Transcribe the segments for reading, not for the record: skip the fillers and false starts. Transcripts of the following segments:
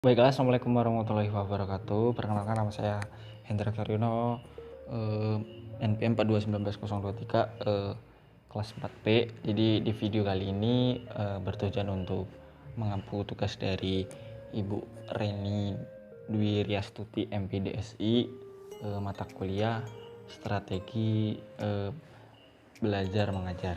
Baiklah, assalamualaikum warahmatullahi wabarakatuh. Perkenalkan, nama saya Hendra Karyono, NPM 4291023, kelas 4P. Jadi di video kali ini bertujuan untuk mengampu tugas dari Ibu Reni Dwi Riastuti MPDSI, mata kuliah strategi belajar mengajar.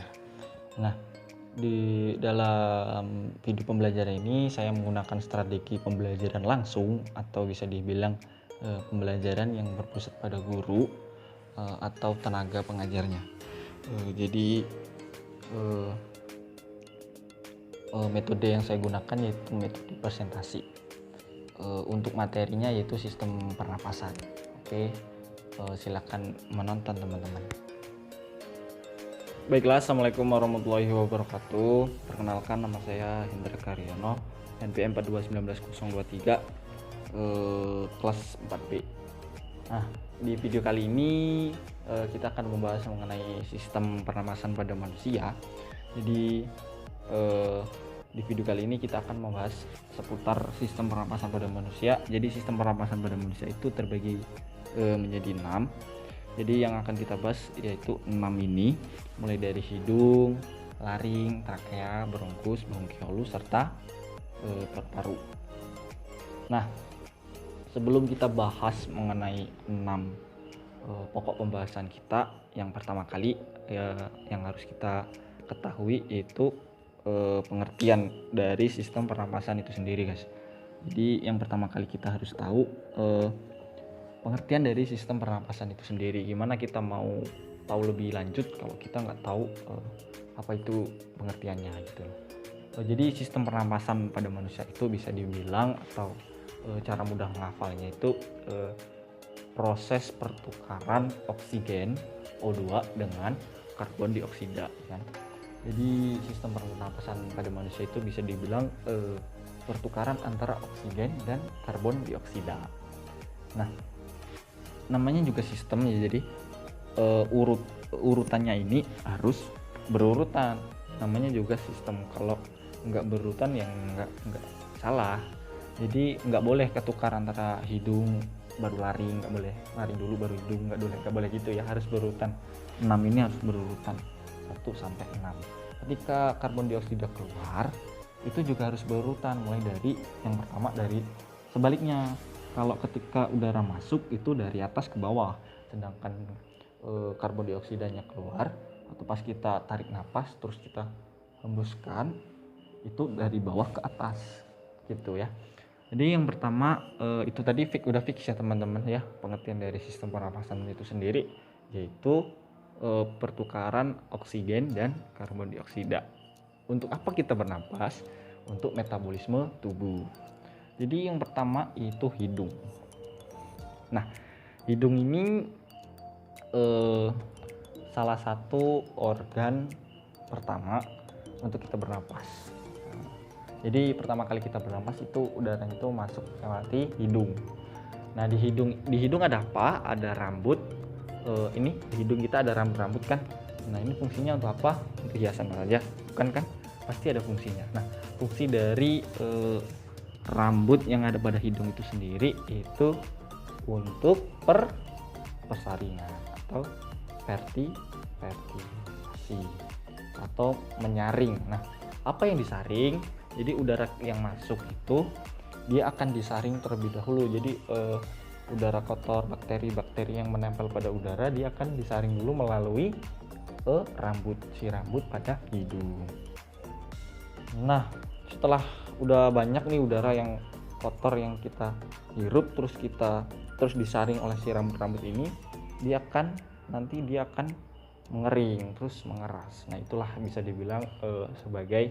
Nah, di dalam video pembelajaran ini saya menggunakan strategi pembelajaran langsung atau bisa dibilang pembelajaran yang berpusat pada guru atau tenaga pengajarnya. Jadi metode yang saya gunakan yaitu metode presentasi. Untuk materinya yaitu sistem pernapasan. Oke, silakan menonton teman-teman. Baiklah, assalamualaikum warahmatullahi wabarakatuh. Perkenalkan, nama saya Hendra Karyono, NPM 4291023, kelas 4B. Nah, di video kali ini kita akan membahas mengenai sistem pernapasan pada manusia. Jadi di video kali ini kita akan membahas seputar sistem pernapasan pada manusia. Jadi sistem pernapasan pada manusia itu terbagi menjadi 6. Jadi yang akan kita bahas yaitu 6 ini, mulai dari hidung, laring, trakea, bronkus, bronkiolus, serta paru-paru. Nah, sebelum kita bahas mengenai 6 pokok pembahasan kita, yang pertama kali yang harus kita ketahui yaitu pengertian dari sistem pernapasan itu sendiri, guys. Jadi yang pertama kali kita harus tahu pengertian dari sistem pernapasan itu sendiri. Gimana kita mau tahu lebih lanjut kalau kita nggak tahu apa itu pengertiannya gitu. Jadi sistem pernapasan pada manusia itu bisa dibilang atau cara mudah menghafalnya itu proses pertukaran oksigen O2 dengan karbon dioksida, kan. Jadi sistem pernapasan pada manusia itu bisa dibilang pertukaran antara oksigen dan karbon dioksida. Nah, namanya juga sistem ya, jadi urutannya ini harus berurutan. Namanya juga sistem, kalau nggak berurutan yang nggak salah. Jadi nggak boleh ketukar antara hidung baru laring, nggak boleh laring dulu baru hidung, nggak boleh gitu ya, harus berurutan. 6 ini harus berurutan 1 sampai 6. Ketika karbon dioksida keluar itu juga harus berurutan, mulai dari yang pertama dari sebaliknya. Kalau ketika udara masuk itu dari atas ke bawah, sedangkan karbon dioksidanya keluar atau pas kita tarik napas terus kita hembuskan itu dari bawah ke atas gitu ya. Jadi yang pertama itu tadi udah fix ya teman-teman ya, pengertian dari sistem pernapasan itu sendiri yaitu pertukaran oksigen dan karbon dioksida. Untuk apa kita bernapas? Untuk metabolisme tubuh. Jadi yang pertama itu hidung. Nah, hidung ini salah satu organ pertama untuk kita bernapas. Jadi pertama kali kita bernapas itu udara itu masuk lewati hidung. Nah, di hidung ada apa? Ada rambut. Ini di hidung kita ada rambut kan. Nah, ini fungsinya untuk apa? Untuk hiasan saja, bukan kan? Pasti ada fungsinya. Nah, fungsi dari rambut yang ada pada hidung itu sendiri itu untuk persaringan atau fertilasi atau menyaring. Nah, apa yang disaring? Jadi udara yang masuk itu dia akan disaring terlebih dahulu. Jadi udara kotor, bakteri-bakteri yang menempel pada udara dia akan disaring dulu melalui rambut pada hidung. Nah, setelah udah banyak nih udara yang kotor yang kita hirup terus disaring oleh si rambut ini, dia akan mengering terus mengeras. Nah, itulah bisa dibilang sebagai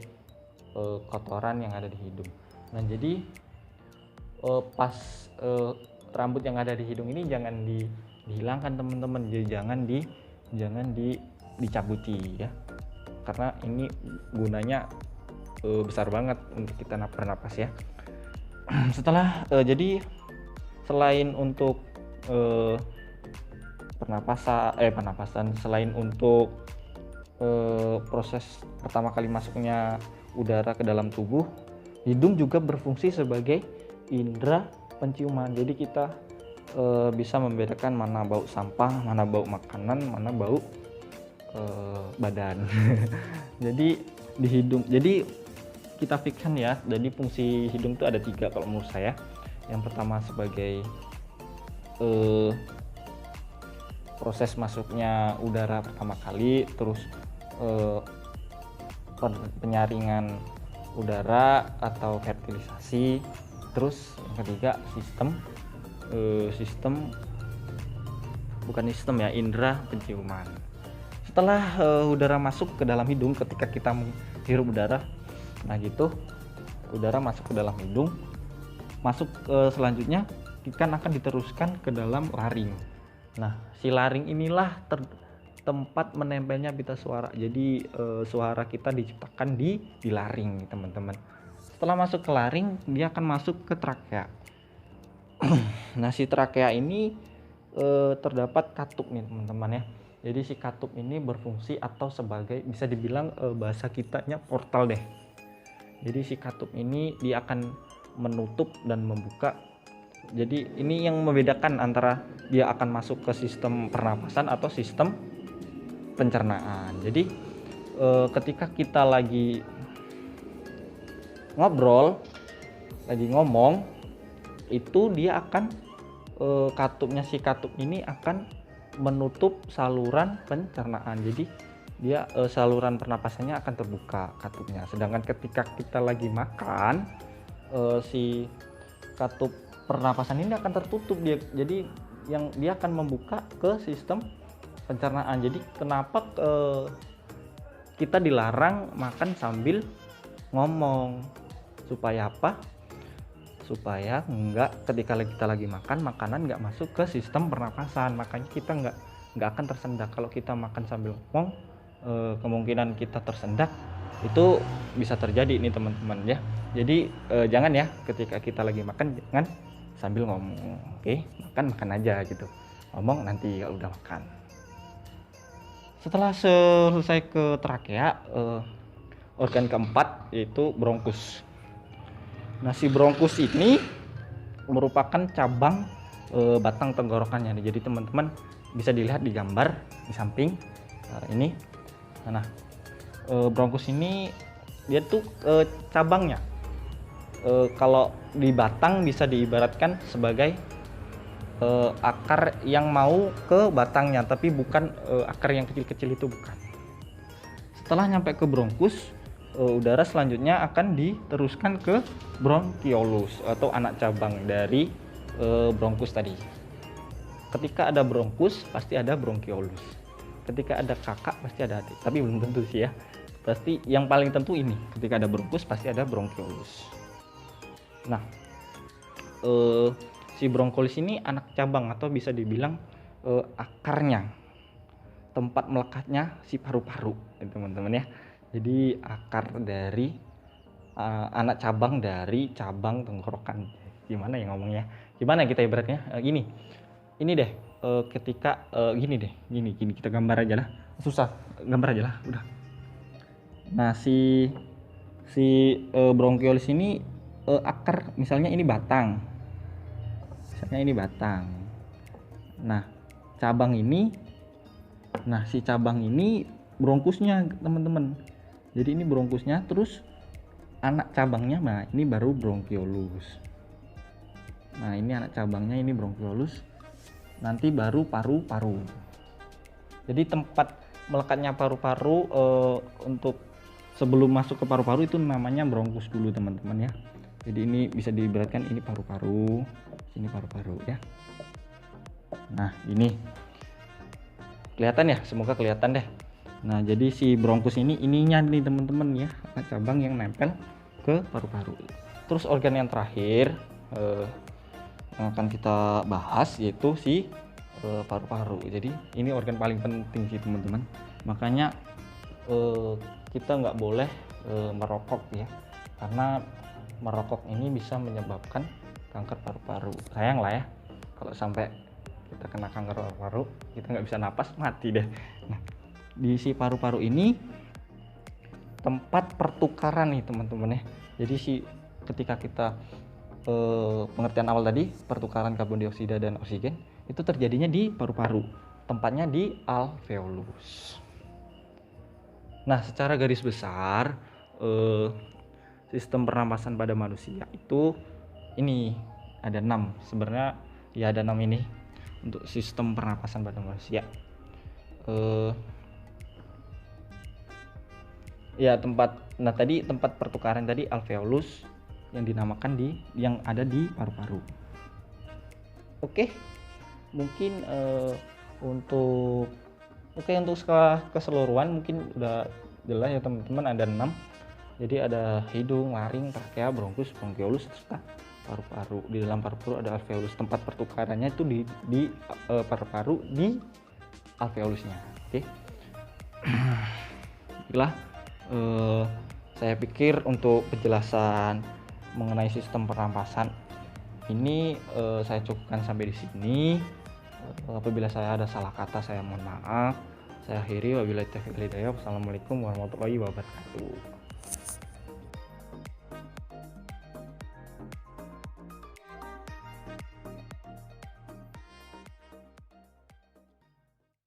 kotoran yang ada di hidung. Nah, jadi pas rambut yang ada di hidung ini jangan dihilangkan teman-teman, jadi jangan dicabuti ya, karena ini gunanya besar banget untuk kita bernapas ya. Setelah jadi selain untuk pernapasan, selain untuk proses pertama kali masuknya udara ke dalam tubuh, hidung juga berfungsi sebagai indera penciuman. Jadi kita bisa membedakan mana bau sampah, mana bau makanan, mana bau badan. Jadi di hidung, jadi kita fikirkan ya, jadi fungsi hidung itu ada 3 kalau menurut saya. Yang pertama sebagai proses masuknya udara pertama kali, terus penyaringan udara atau fertilisasi, terus yang ketiga indera penciuman. Setelah udara masuk ke dalam hidung, ketika kita menghirup udara, nah gitu udara masuk ke dalam hidung, selanjutnya ikan akan diteruskan ke dalam laring. Nah, si laring inilah tempat menempelnya pita suara. Jadi suara kita diciptakan di laring, teman-teman. Setelah masuk ke laring, dia akan masuk ke trakea. Nah, si trakea ini terdapat katup nih, teman-teman ya. Jadi si katup ini berfungsi atau sebagai, bisa dibilang bahasa kitanya portal deh. Jadi si katup ini dia akan menutup dan membuka. Jadi ini yang membedakan antara dia akan masuk ke sistem pernapasan atau sistem pencernaan. Jadi ketika kita lagi ngobrol, lagi ngomong, itu dia akan si katup ini akan menutup saluran pencernaan. Jadi dia saluran pernapasannya akan terbuka katupnya. Sedangkan ketika kita lagi makan, si katup pernapasan ini akan tertutup dia. Jadi yang dia akan membuka ke sistem pencernaan. Jadi kenapa kita dilarang makan sambil ngomong? Supaya apa? Supaya ketika kita lagi makan, makanan nggak masuk ke sistem pernapasan. Makanya kita nggak akan tersendak. Kalau kita makan sambil ngomong, kemungkinan kita tersendak itu bisa terjadi nih, teman-teman ya. Jadi jangan ya, ketika kita lagi makan jangan sambil ngomong. Oke, makan aja gitu, ngomong nanti kalau udah makan. Setelah selesai ke trakea, organ keempat yaitu bronkus. Nah, si bronkus ini merupakan cabang batang tenggorokannya. Jadi teman-teman bisa dilihat di gambar di samping ini. Nah, bronkus ini dia tuh cabangnya. Kalau di batang bisa diibaratkan sebagai akar yang mau ke batangnya, tapi bukan akar yang kecil-kecil itu, bukan. Setelah nyampe ke bronkus, udara selanjutnya akan diteruskan ke bronkiolus atau anak cabang dari bronkus tadi. Ketika ada bronkus pasti ada bronkiolus. Ketika ada kakak pasti ada adik. Tapi belum tentu sih ya. Pasti yang paling tentu ini, ketika ada bronkus pasti ada bronkiolus. Nah, si bronkiolus ini anak cabang atau bisa dibilang akarnya, tempat melekatnya si paru-paru, teman-teman ya. Jadi akar dari anak cabang dari cabang tenggorokan. Gimana ya ngomongnya? Gimana kita ibaratnya? Ini deh. Ketika gini kita gambar aja lah. Susah, gambar aja lah. Udah. Nah, si bronkiolus ini akar, misalnya ini batang. Nah, cabang ini. Nah, si cabang ini bronkusnya, teman-teman. Jadi ini bronkusnya, terus anak cabangnya, nah ini baru bronkiolus. Nah, ini anak cabangnya, ini bronkiolus. Nanti baru paru-paru. Jadi tempat melekatnya paru-paru untuk sebelum masuk ke paru-paru itu namanya bronkus dulu, teman-teman ya. Jadi ini bisa diibaratkan ini paru-paru, sini paru-paru ya. Nah, ini kelihatan ya, semoga kelihatan deh. Nah, jadi si bronkus ininya nih, teman-teman ya, cabang yang nempel ke paru-paru. Terus organ yang terakhir yang akan kita bahas yaitu si paru-paru. Jadi ini organ paling penting sih, teman-teman. Makanya kita nggak boleh merokok ya, karena merokok ini bisa menyebabkan kanker paru-paru. Sayang lah ya kalau sampai kita kena kanker paru-paru, kita nggak bisa napas, mati deh. Nah, di si paru-paru ini tempat pertukaran nih, teman-teman ya. Jadi ketika kita pengertian awal tadi, pertukaran karbon dioksida dan oksigen itu terjadinya di paru-paru, tempatnya di alveolus. Nah, secara garis besar sistem pernapasan pada manusia itu ini ada 6. Sebenarnya ya ada 6 ini untuk sistem pernapasan pada manusia. Ya tadi tempat pertukaran tadi alveolus yang dinamakan yang ada di paru-paru. Oke, mungkin untuk skala keseluruhan mungkin udah jelas ya teman-teman, ada 6. Jadi ada hidung, laring, trakea, bronkus, bronkiolus, serta paru-paru. Di dalam paru-paru ada alveolus. Tempat pertukarannya itu di paru-paru, di alveolusnya. Oke. Itulah saya pikir untuk penjelasan mengenai sistem pernapasan ini saya cukupkan sampai di sini. Apabila saya ada salah kata, saya mohon maaf. Saya akhiri, wabillahi taufiq wal hidayah. Wassalamualaikum warahmatullahi wabarakatuh.